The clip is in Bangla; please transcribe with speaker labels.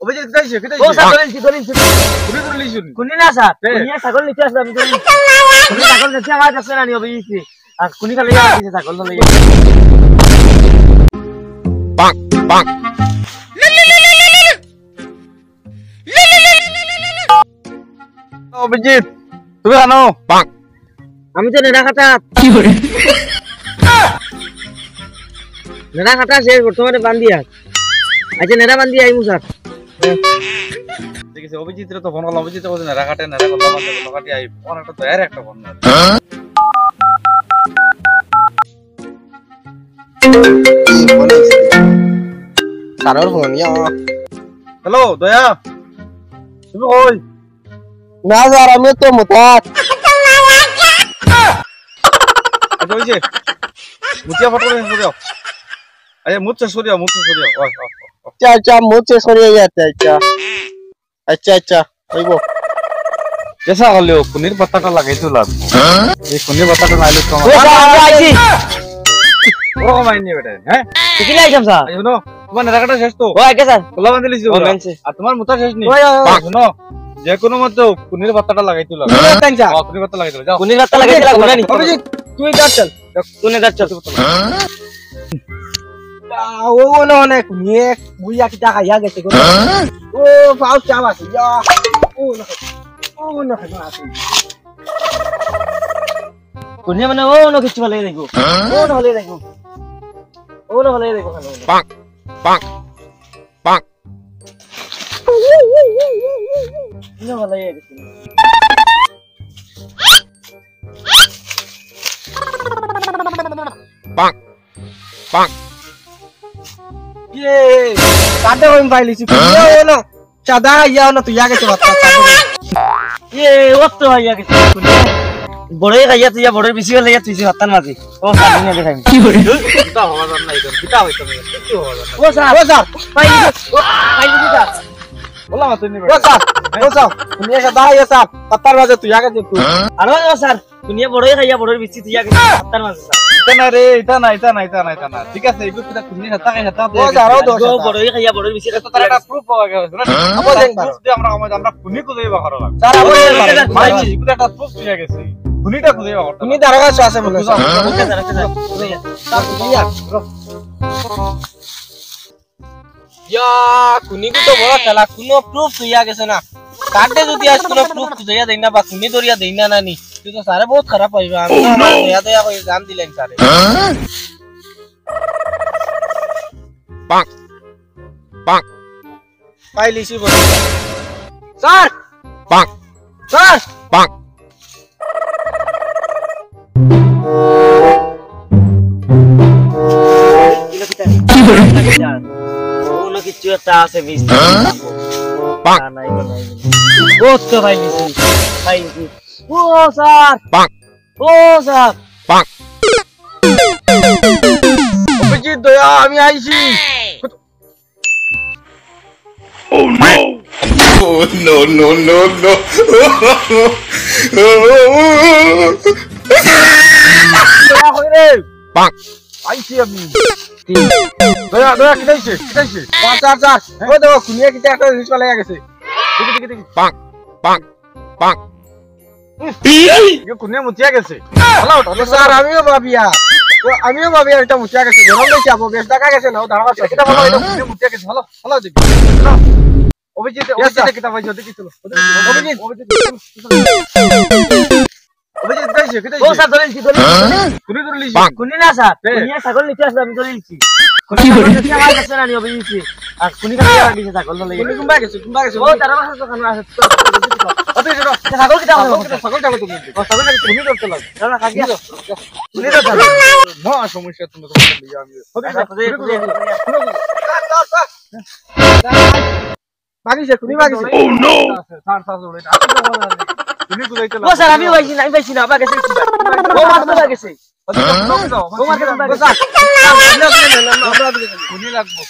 Speaker 1: অভিজিৎ যাইছে কি
Speaker 2: ও
Speaker 1: যাইছে
Speaker 2: স্যার ধরেন
Speaker 1: কুনি ধরলিছুন
Speaker 2: কুনি না স্যার কুনিয়া ছাগল নিতে আসলে আমি ধরেন কুনি ছাগল নিতে আমার কাছে না নিও বেশি আর কুনি খালি দিছে ছাগল লই
Speaker 3: bonk, bonk.
Speaker 1: অভিজিৎ তুমি আনো
Speaker 3: Bonk.
Speaker 2: আমি তো নেড়া কাটা
Speaker 3: কি করে?
Speaker 2: নেড়া কাটা সে বর্তমানে বান্ধি আছে আচ্ছা নেড়া বান্ধি আইমু স্যার
Speaker 1: ঠিক আছে অভিজিৎরে তো ফোন করলাম অভিজিৎ বলছে না রাখাটে না রাখলাম রাখাটি আই ফোন একটা তো এর একটা ফোন না
Speaker 4: সারর ফোন ইয়া
Speaker 1: হ্যালো দয়া তুমি কই
Speaker 4: না স্যার আমি তো মুতাত
Speaker 1: আচ্ছা হইছে মুতিয়া ফটো করে সরিয়াও আচ্ছা মুচ্ছে সরিয়াও ওই
Speaker 4: আচ্ছা আচ্ছা মুছে সরিয়ে যাচ্ছে আচ্ছা আচ্ছা হইবো
Speaker 1: কেসা হলো কুনির পাতাটা লাগাইতো লাভ এই কুনির পাতাটা নাইলে তো
Speaker 2: ও স্যার আমি আইছি
Speaker 1: ওরকম আইনি বেটা হ্যাঁ
Speaker 2: কি লাইছাম স্যার
Speaker 1: শুনো তোমার রাখাটা শেষ তো
Speaker 2: ও আগে স্যার
Speaker 1: খোলা বাঁধিলিছি
Speaker 2: ও মেনছে
Speaker 1: আর তোমার মুতা শেষ নি
Speaker 2: ওই
Speaker 1: শুনো যে কোনো মতে কুনির পাতাটা লাগাইতো লাভ
Speaker 4: যা
Speaker 1: কুনির পাতা লাগাইতো যাও
Speaker 2: কুনির রাস্তা লাগাইছিলা গুনানি
Speaker 4: অভিজিৎ তুই চল
Speaker 2: কুনি যাচ্ছ
Speaker 4: ও না অনেক নিয়ে বুইয়া কি টাকা ইয়া গেছে ও ফাউ চাওয়া আছে ইয়া ও না আছে
Speaker 2: কুনি মানে ও ন কিছু ভালো দেখো ও ন ভালো দেখো ও ন ভালো দেখো
Speaker 3: Bonk, bonk, bonk.
Speaker 2: ন ভালো দেখো
Speaker 3: Bonk, bonk.
Speaker 4: ये काटे होम फाइलिसी ये ना चादा इया ना तू या के बात
Speaker 2: ये वक्त ভাইয়া কিছু বড়ই খাইয়া তুই বড়ই বেশি হলে তুই হতান মাঝি ও সামনে নিয়ে দেখাই
Speaker 3: কি করে?
Speaker 1: কিটা হওয়া জান নাই কিটা হইতো কি হওয়া জান
Speaker 2: ও স্যার পাইলি স্যার
Speaker 1: বলা মত নি
Speaker 4: ओ साहब दुनिया का दाई है साहब 70 बजे तू या के तू
Speaker 2: আরে ও স্যার দুনিয়া বড়ই খাইয়া বড়ই বেশি তুই আগে হতান মাঝি স্যার
Speaker 1: এটা না ঠিক আছে এগুলো কিটা কুনি হাতা
Speaker 4: ও যাও দোষ
Speaker 2: গো বড়ই খাইয়া বড়ই বেশি
Speaker 1: তো তার একটা প্রুফ পাওয়া গেছে না
Speaker 4: আবো দেখ
Speaker 1: প্রুফ দিয়ে আমরা কুনি খুঁজেইবা করো লাগবে
Speaker 4: স্যার আবো
Speaker 1: ভাই এগুলো একটা প্রুফ দিয়ে গেছে কুনিটা খুঁজেইবা করতে
Speaker 4: তুমি দারোগা আছে বলে
Speaker 2: ওকে স্যার
Speaker 4: या कुनी को तो बड़ा चला कुनो प्रूफ दिया कैसे ना काटे जो दिया कुनो प्रूफ दिया देना बा कुनी दोरिया देना ना नहीं ये तो सारे बहुत खराब पाइबा या तो या कोई एग्जाम दिले सारे
Speaker 3: Bonk, bonk,
Speaker 4: फाइल इसी बोल सर
Speaker 3: bonk,
Speaker 4: सर
Speaker 3: bonk.
Speaker 2: কি করে ওনো কিছু একটা আছে মিস
Speaker 3: Bonk,
Speaker 2: না নাই ও তো ভাই মিস ভাই ও স্যার
Speaker 3: bonk,
Speaker 2: ও স্যার
Speaker 3: bonk.
Speaker 4: অভিজিৎ দয়া আমি আইছি
Speaker 3: Oh no! Oh no no no no!
Speaker 4: দয়া কই রে
Speaker 3: Bonk,
Speaker 4: আইছি আমি দয়া কি দিছে পাঁচ চার ও দেখো কুনিয়া কি একটা রিস্ক লাগা গেছে দেখি
Speaker 3: bonk, bonk, bonk.
Speaker 1: ये कुने मुतिया कैसे
Speaker 4: হ্যালো স্যার আমিও ভাবিয়া এটা মুচিয়া গেছে জনম দেখি আপো বেশ টাকা গেছে না দাঁড়া আছে
Speaker 1: किता बोलो এটা कुने मुतिया कैसे हेलो देखो অভিজিৎ কিতা ভাই দেখি চলো
Speaker 4: অভিজিৎ
Speaker 1: অভিজিৎ যাইছে কিতা
Speaker 2: ও স্যার ধরেন কি ধরেন
Speaker 1: কুনি ধরলিছি
Speaker 3: Bonk.
Speaker 2: কুনি না স্যার কুনিয়া ছাগল নিতে আসলে আমি ধরেছি
Speaker 3: কি করে?
Speaker 2: আমার কাছে না নিও বেশি আর কুনি খালি দিছে ছাগল লই
Speaker 4: কুনি কুম্বা গেছে
Speaker 2: ও তারা মাছ তো খানা আছে
Speaker 1: অতে যেটা
Speaker 2: ছাগল কিটা হবে
Speaker 1: সকল যাবে তুমি
Speaker 2: ও ছাগল নাকি তুমি করতে লাগে না খাগি
Speaker 1: কুনি তো যাবে না সমস্যা তুমি তো দিয়ে আমি
Speaker 4: বাগিছে কুনি বাগিছে
Speaker 3: Oh no!
Speaker 1: স্যার ওরে কুনি কুদাইতে
Speaker 2: ও স্যার আমি পাইছি না আবার গেছে ও মাছ তো গেছে
Speaker 1: ও মার্কেট
Speaker 2: ও মার্কেট
Speaker 1: কুনি লাগবো